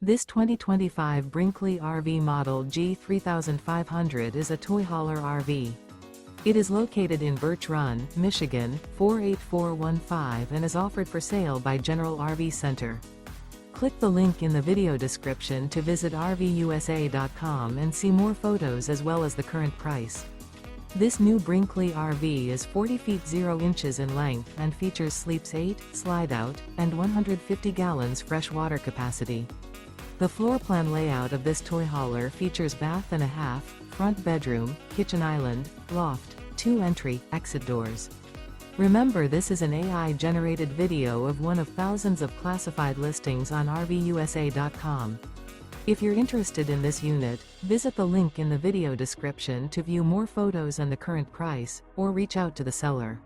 This 2025 Brinkley RV Model G 3500 is a toy hauler RV. It is located in Birch Run, Michigan, 48415 and is offered for sale by General RV Center. Click the link in the video description to visit RVUSA.com and see more photos as well as the current price. This new Brinkley RV is 40 feet 0 inches in length and features sleeps 8, slide-out, and 150 gallons fresh water capacity. The floor plan layout of this toy hauler features bath and a half, front bedroom, kitchen island, loft, 2 entry, exit doors. Remember, this is an AI-generated video of one of thousands of classified listings on RVUSA.com. If you're interested in this unit, visit the link in the video description to view more photos and the current price, or reach out to the seller.